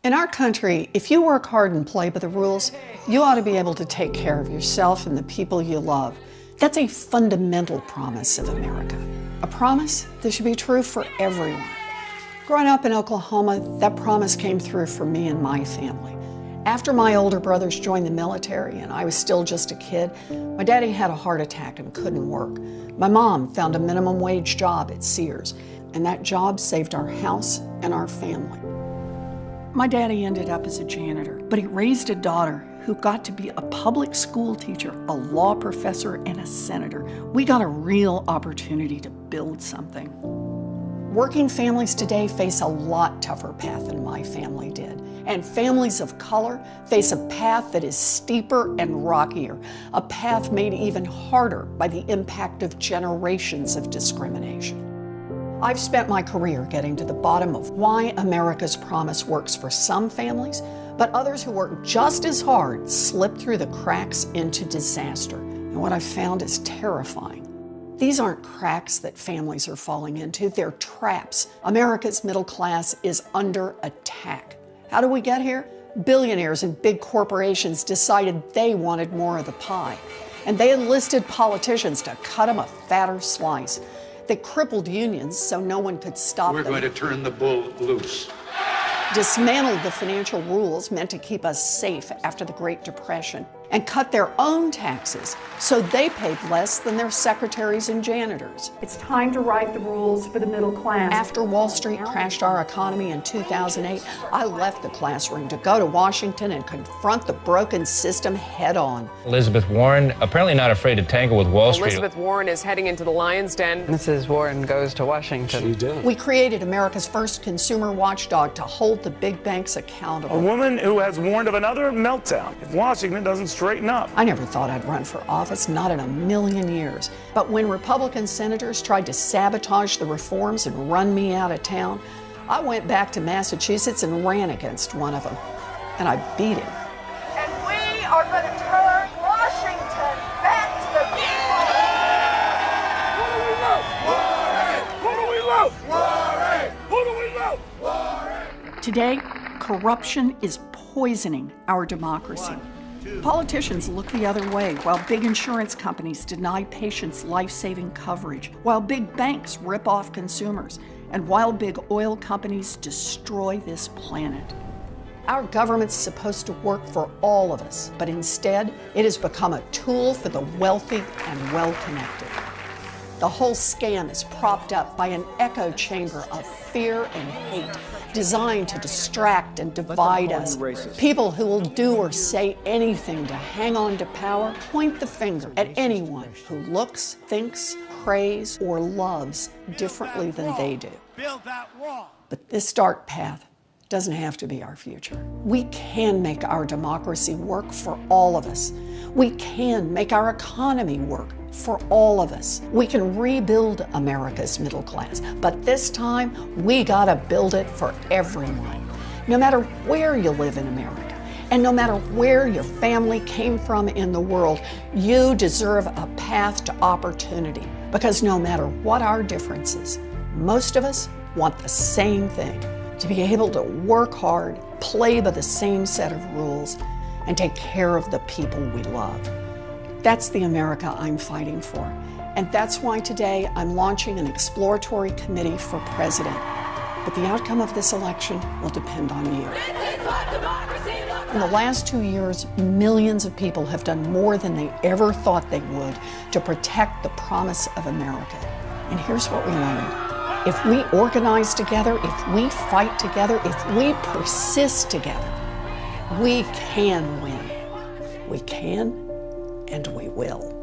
In our country, if you work hard and play by the rules, you ought to be able to take care of yourself and the people you love. That's a fundamental promise of America. A promise that should be true for everyone. Growing up in Oklahoma, that promise came through for me and my family. After my older brothers joined the military and I was still just a kid, my daddy had a heart attack and couldn't work. My mom found a minimum wage job at Sears, and that job saved our house and our family. My daddy ended up as a janitor, but he raised a daughter who got to be a public school teacher, a law professor, and a senator. We got a real opportunity to build something. Working families today face a lot tougher path than my family did. And families of color face a path that is steeper and rockier, a path made even harder by the impact of generations of discrimination. I've spent my career getting to the bottom of why America's promise works for some families, but others who work just as hard slip through the cracks into disaster. And what I've found is terrifying. These aren't cracks that families are falling into, they're traps. America's middle class is under attack. How did we get here? Billionaires and big corporations decided they wanted more of the pie, and they enlisted politicians to cut them a fatter slice. They crippled unions so no one could stop them. We're going to turn the bull loose. Dismantled the financial rules meant to keep us safe after the Great Depression, and cut their own taxes so they paid less than their secretaries and janitors. It's time to write the rules for the middle class. After Wall Street crashed our economy in 2008, I left the classroom to go to Washington and confront the broken system head on. Elizabeth Warren, apparently not afraid to tangle with Wall Street. Elizabeth Warren is heading into the lion's den. Mrs. Warren goes to Washington. She did. We created America's first consumer watchdog to hold the big banks accountable. A woman who has warned of another meltdown if Washington doesn't straighten up. I never thought I'd run for office, not in a million years. But when Republican senators tried to sabotage the reforms and run me out of town, I went back to Massachusetts and ran against one of them. And I beat him. And we are going to turn Washington back to the people. Who do we love? Warren! Who do we love? Warren! Today, corruption is poisoning our democracy. Politicians look the other way while big insurance companies deny patients life-saving coverage, while big banks rip off consumers, and while big oil companies destroy this planet. Our government's supposed to work for all of us, but instead, it has become a tool for the wealthy and well-connected. The whole scam is propped up by an echo chamber of fear and hate, designed to distract and divide us. People who will do or say anything to hang on to power point the finger at anyone who looks, thinks, prays, or loves differently than they do. Build that wall. But this dark path doesn't have to be our future. We can make our democracy work for all of us. We can make our economy work for all of us. We can rebuild America's middle class, but this time we gotta build it for everyone. No matter where you live in America, and no matter where your family came from in the world, you deserve a path to opportunity. Because no matter what our differences, most of us want the same thing: to be able to work hard, play by the same set of rules, and take care of the people we love. That's the America I'm fighting for. And that's why today I'm launching an exploratory committee for president. But the outcome of this election will depend on you. In the last 2 years, millions of people have done more than they ever thought they would to protect the promise of America. And here's what we learned. If we organize together, if we fight together, if we persist together, we can win. We can, and we will.